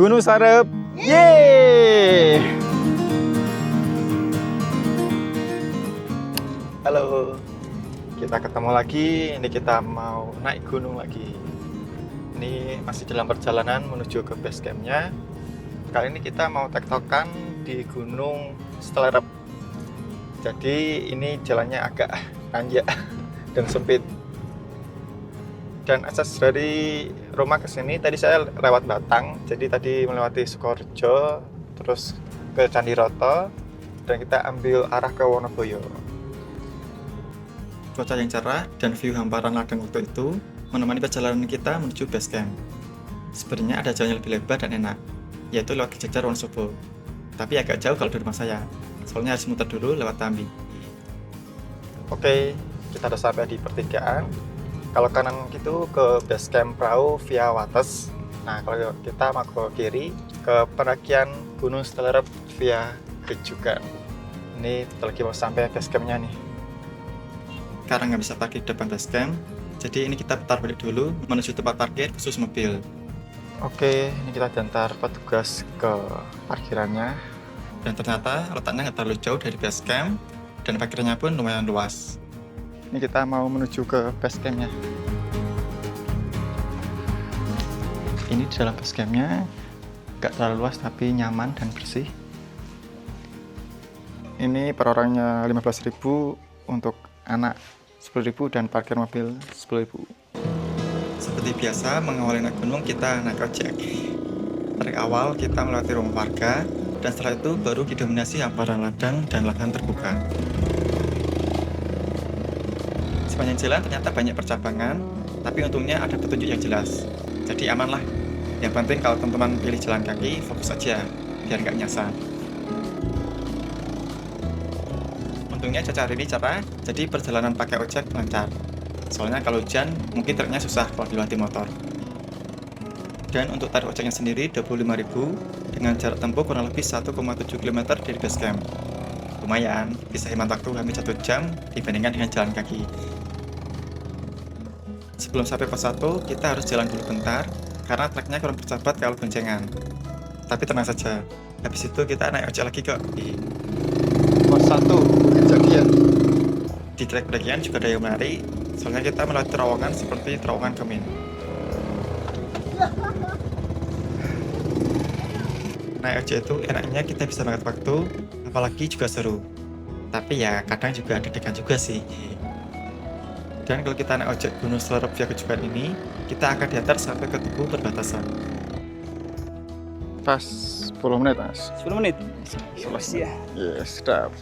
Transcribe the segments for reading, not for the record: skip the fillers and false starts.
Gunung Sarep. Yeay! Halo, kita ketemu lagi. Ini kita mau naik gunung lagi. Ini masih dalam perjalanan menuju ke base campnya. Kali ini kita mau tektokan di Gunung Stelerep. Jadi ini jalannya agak nanjak dan sempit. Dan akses dari rumah ke sini tadi saya lewat Batang, jadi tadi melewati Sukorejo, terus ke Candiroto, dan kita ambil arah ke Wonoboyo. Cuaca yang cerah dan view hamparan ladang waktu itu menemani perjalanan kita menuju base camp. Sebenarnya ada jalan yang lebih lebar dan enak, yaitu lewat Jejar Wonosobo. Tapi agak jauh kalau dari rumah saya, soalnya harus muter dulu lewat Tambi. Oke, kita udah sampai di pertigaan. Kalau kanan gitu ke base camp perahu via Wates. Nah, kalau kita mau ke kiri ke pendakian Gunung Stelerep via Gejukan. Ini kita lagi mau sampai base campnya nih. Karena nggak bisa parkir depan base camp, jadi ini kita putar balik dulu menuju tempat parkir khusus mobil. Oke, ini kita antar petugas ke parkirannya. Dan ternyata letaknya nggak terlalu jauh dari base camp dan parkirnya pun lumayan luas. Ini kita mau menuju ke base campnya. Ini di dalam base campnya nggak terlalu luas tapi nyaman dan bersih. Ini per orangnya 15.000 untuk anak, 10.000 dan parkir mobil 10.000. Seperti biasa mengawali naik gunung kita naik ojek. Dari awal kita melewati rumah warga dan setelah itu baru didominasi hamparan ladang dan lahan terbuka. Sepanjang jalan ternyata banyak percabangan, tapi untungnya ada petunjuk yang jelas. Jadi aman lah. Yang penting kalau teman-teman pilih jalan kaki, fokus aja, biar nggak nyasar. Untungnya cuaca hari ini cerah, jadi perjalanan pakai ojek lancar. Soalnya kalau hujan, mungkin treknya susah kalau dilewati motor. Dan untuk tarif ojeknya sendiri 25.000 dengan jarak tempuh kurang lebih 1,7 km dari base camp. Lumayan, bisa hemat waktu hampir 1 jam dibandingkan dengan jalan kaki. Sebelum sampai pos 1, kita harus jalan dulu bentar karena treknya kurang bersahabat kalau boncengan. Tapi tenang saja, habis itu kita naik ojek lagi kok. Pos 1, kejadian. Di trek pendakian juga ada yang menarik, soalnya kita melewati terowongan seperti terowongan Kemin. Naik ojek itu enaknya kita bisa banget waktu, apalagi juga seru. Tapi ya kadang juga deg-degan juga sih. Dan kalau kita naik ojek Gunung Stelerep via Gejukan ini, kita akan diantar sampai ke tugu perbatasan. Pas 10 menit, Mas. 10 menit? Selesai. Yes, sedap.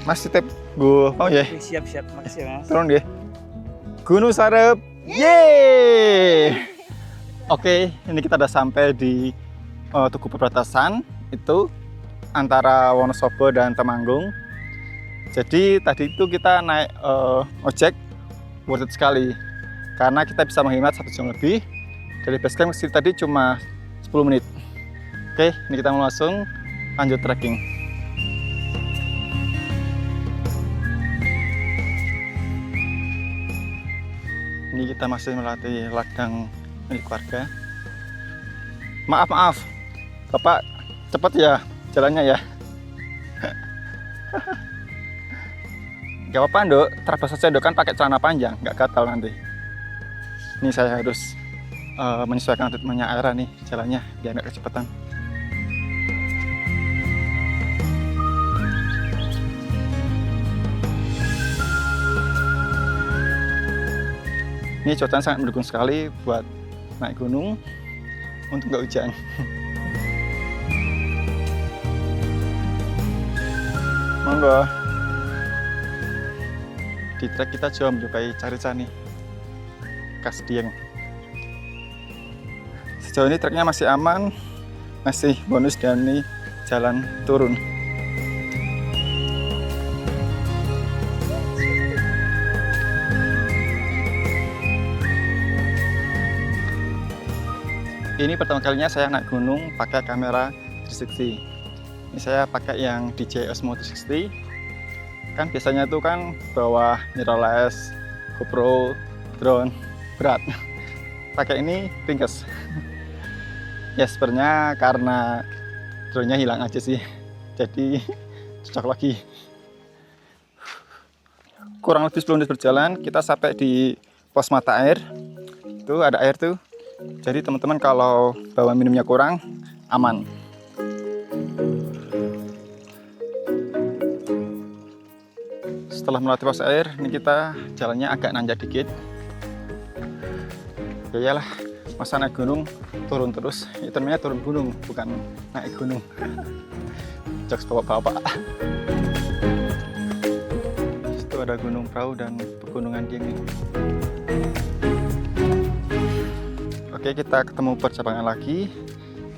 Mas titip gue mau ya? Siap, makasih ya Mas. Turun deh. Gunung Sarep. Yeay! Oke, ini kita udah sampai di tugu perbatasan itu antara Wonosobo dan Temanggung. Jadi tadi itu kita naik ojek worth it sekali karena kita bisa menghemat 1 jam lebih. Dari base camp ke sini tadi cuma 10 menit. Oke, ini kita mau langsung lanjut trekking. Ini kita masih melatih ladang milik warga. Maaf, Bapak cepat ya jalannya ya. Gak apa-apa, Dok. Terabas saja, Dok, kan pakai celana panjang, nggak gatal nanti. Ini saya harus menyesuaikan ritmenya Aira nih jalannya biar nggak kecepatan. Ini cuacanya sangat mendukung sekali buat naik gunung untuk nggak hujan. Monggo. Di trek kita juga menjumpai carica nih, khas Dieng. Sejauh ini treknya masih aman, masih bonus dan ini jalan turun. Ini pertama kalinya saya naik gunung pakai kamera 360. Ini saya pakai yang DJI Osmo 360. Kan biasanya itu kan bawa mirrorless, GoPro, drone, berat. Pakai ini ringkes. Ya sebenarnya karena drone-nya hilang aja sih, jadi cocok lagi. Kurang lebih 10 menit berjalan, kita sampai di pos mata air. Itu ada air tuh, jadi teman-teman kalau bawa minumnya kurang, aman. Setelah melewati pos air, ini kita jalannya agak nanjak dikit. Ya iyalah, masa naik gunung turun terus. Itu namanya turun gunung, bukan naik gunung. Jokes bapak-bapak. Itu ada Gunung Prau dan Pegunungan Dieng ini. Oke, kita ketemu percabangan lagi.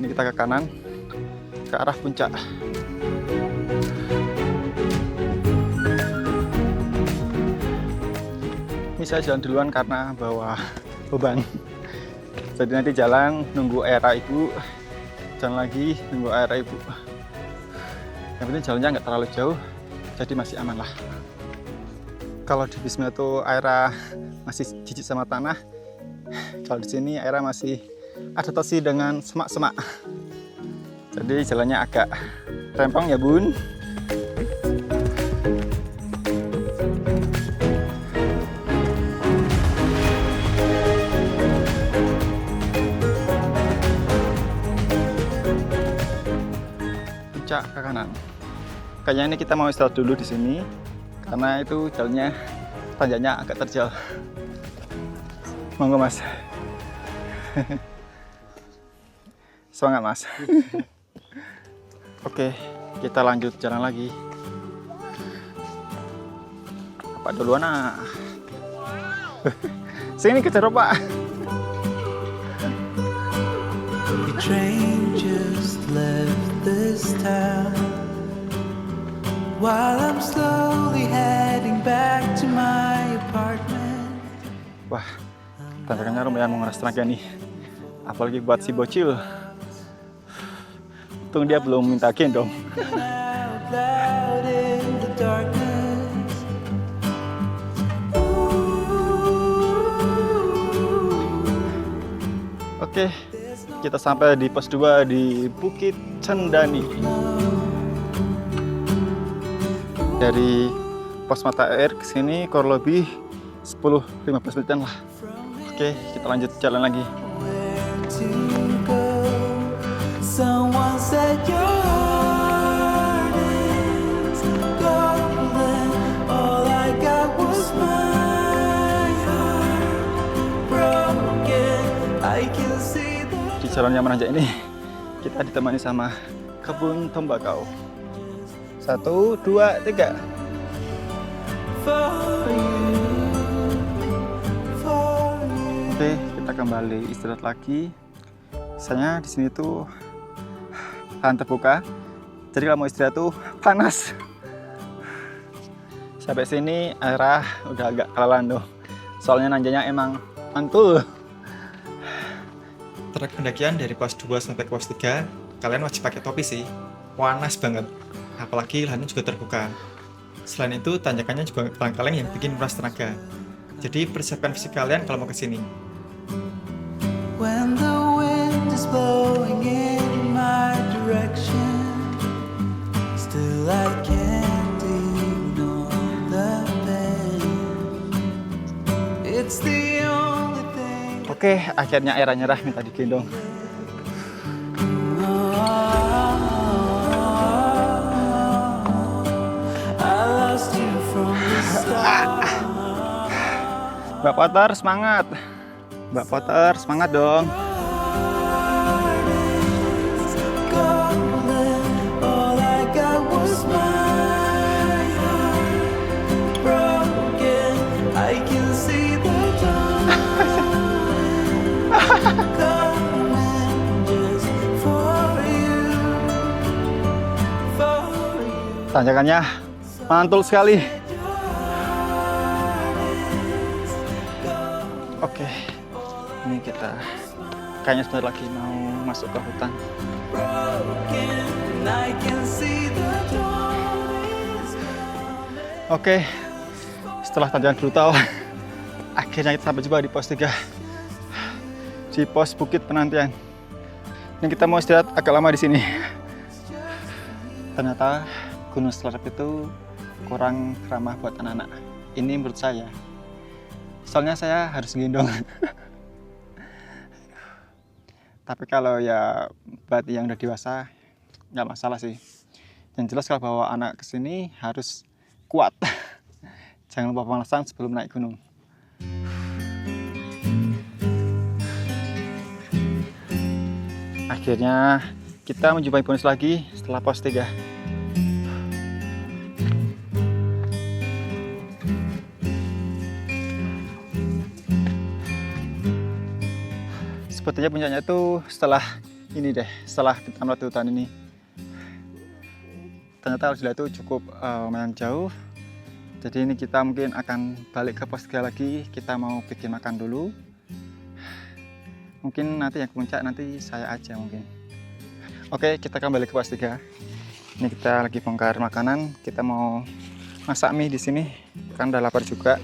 Ini kita ke kanan, ke arah puncak. Ini saya jalan duluan karena bawa beban. Jadi nanti jalan nunggu aera ibu, jalan lagi nunggu aera ibu. Yang penting jalannya nggak terlalu jauh, jadi masih aman lah. Kalau di Bisma itu aera masih jijik sama tanah, kalau di sini aera masih adaptasi dengan semak-semak. Jadi jalannya agak rempong ya bun. Puncak ke kanan. Kayaknya ini kita mau istirahat dulu di sini karena itu jalannya tanjaknya agak terjal. Monggo mas. Semangat mas. Oke, kita lanjut jalan lagi. Apa duluan ah? Sini kejar pak. The train just left this town while I'm slowly heading back to my apartment. Wah, tantangannya lumayan menguras tenaga nih. Apalagi buat si bocil. Untung dia belum minta gendong. Out loud in the darkness. Oke, kita sampai di pos 2 di Bukit Cendani. Dari pos mata air ke sini kurang lebih 10-15 menitan lah. Oke, kita lanjut jalan lagi. Where to go? Someone said your heart is golden. All I got was my heart broken. I can see the Di jalan yang menanjak ini, kita ditemani sama kebun tembakau. 1, 2, 3. for you, for you. Oke, kita kembali istirahat lagi. Biasanya di sini tuh lahan terbuka, jadi kalau mau istirahat tuh panas. Sampai sini airnya udah agak kelelahan tuh, soalnya nanjanya emang mantul. Trek pendakian dari pos 2 sampai pos 3, kalian wajib pakai topi sih, panas banget. Apalagi lahannya juga terbuka. Selain itu, tanjakannya juga kaleng-kaleng yang bikin menguras tenaga. Jadi persiapkan fisik kalian kalau mau ke sini. When the wind is blowing in my direction, still I can't ignore the pain. It's the only thing. Oke, akhirnya Era nyerah minta digendong. I lost you from the start. Mbak Potter semangat. Mbak Potter semangat dong. All I got was my heart broken. I can see the dawn coming just for you, for you. Tanjakannya mantul sekali. Oke, ini kita kayaknya sebentar lagi mau masuk ke hutan. Broken, and I can see the dawn is Oke, setelah tanjakan brutal, akhirnya kita sampai juga di pos 3, di pos Bukit Penantian. Ini kita mau istirahat agak lama di sini. Ternyata Gunung Selerep itu kurang ramah buat anak-anak. Ini menurut saya. Soalnya saya harus gendong. Tapi kalau ya buat yang udah dewasa nggak masalah sih. Yang jelas kalau bawa anak ke sini harus kuat. Jangan lupa pemanasan sebelum naik gunung. Akhirnya kita menjumpai bonus lagi setelah pos 3. Sepertinya puncaknya itu setelah ini deh, setelah kita melewati hutan ini. Ternyata Alhamdulillah itu cukup lumayan jauh. Jadi ini kita mungkin akan balik ke pos 3 lagi. Kita mau bikin makan dulu. Mungkin nanti yang ke puncak nanti saya aja mungkin. Oke, kita kembali ke pos 3. Ini kita lagi bongkar makanan. Kita mau masak mie di sini. Kan udah lapar juga.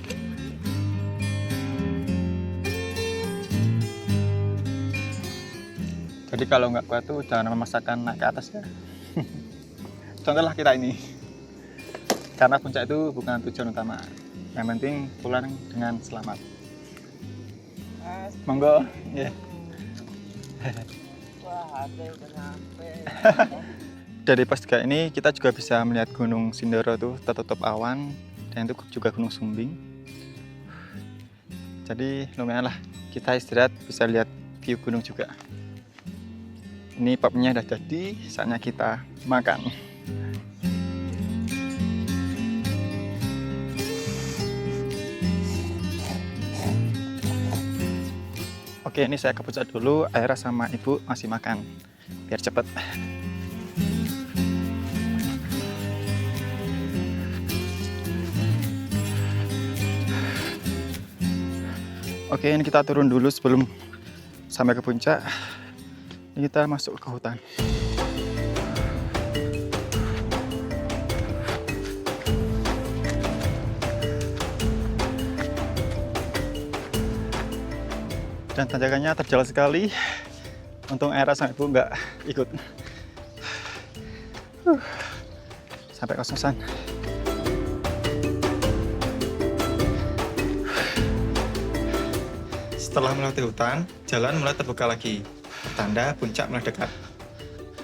Jadi kalau nggak kuat tuh jangan memaksakan naik ke atas ya. Contohlah kita ini. Karena puncak itu bukan tujuan utama. Yang penting pulang dengan selamat. Monggo, ya. Wah, ada udah nyampe. Dari pos 3 ini kita juga bisa melihat Gunung Sindoro tuh tertutup awan, dan itu juga Gunung Sumbing. Jadi lumayan lah kita istirahat bisa lihat view gunung juga. Ini papnya udah jadi, saatnya kita makan. Oke, ini saya ke puncak dulu. Aira sama ibu masih makan, biar cepet. Oke, ini kita turun dulu sebelum sampai ke puncak. Ini kita masuk ke hutan. Dan tanjakannya terjal sekali. Untung Aira sama ibu nggak ikut. Sampai kos-kosan. Setelah melewati hutan, jalan mulai terbuka lagi. Tanda puncak mulai dekat.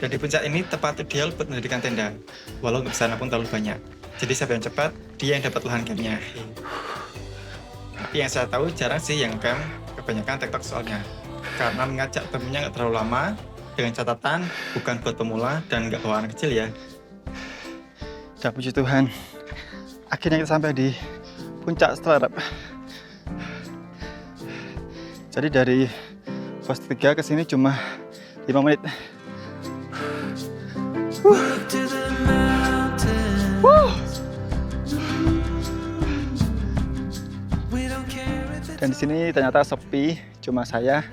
Dan di puncak ini tepat ideal buat mendirikan tenda. Walau nggak bisa pun terlalu banyak. Jadi siapa yang cepat, dia yang dapat lahan campnya. Tapi yang saya tahu jarang sih yang camp, kebanyakan TikTok soalnya. Karena mengajak temennya nggak terlalu lama, dengan catatan bukan buat pemula dan nggak bawa anak kecil ya. Dan puji Tuhan, akhirnya kita sampai di puncak Selerep. Jadi dari pos 3 ke sini cuma 5 menit. Look to the mountains. We don't care if it's Dan di sini ternyata sepi, cuma saya.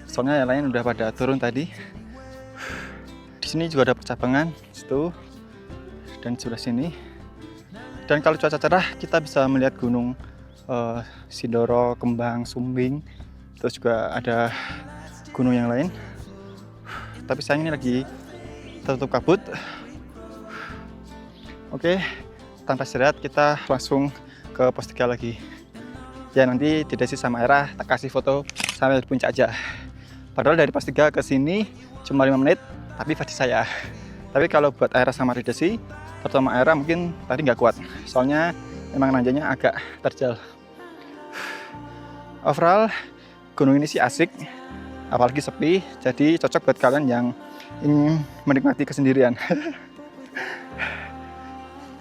Soalnya yang lain udah pada turun tadi. Di sini juga ada percabangan, situ dan sebelah sini. Dan kalau cuaca cerah, kita bisa melihat gunung Sindoro, Kembang, Sumbing. Terus juga ada gunung yang lain. Tapi sayang ini lagi tertutup kabut. Oke, tanpa istirahat kita langsung ke pos 3 lagi. Ya nanti di Desi sama Aira tak kasih foto sampai di puncak aja. Padahal dari pos 3 ke sini cuma 5 menit, tapi versi saya. Tapi kalau buat Aira sama Desi, foto sama Aira mungkin tadi nggak kuat. Soalnya emang nanjanya agak terjal. Overall, gunung ini sih asik, apalagi sepi, jadi cocok buat kalian yang ingin menikmati kesendirian.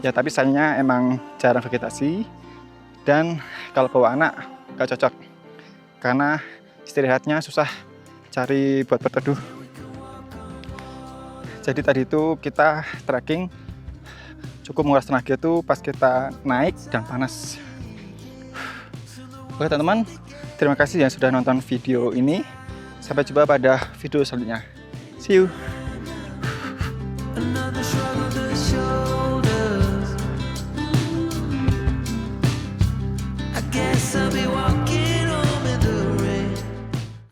Ya tapi sayangnya emang jarang vegetasi, dan kalau bawa anak gak cocok, karena istirahatnya susah cari buat berteduh. Jadi tadi itu kita trekking, cukup menguras tenaga itu pas kita naik dan panas. Oke teman-teman, terima kasih yang sudah nonton video ini. Sampai jumpa pada video selanjutnya. See you. another shrug of the shoulders. I guess I'll be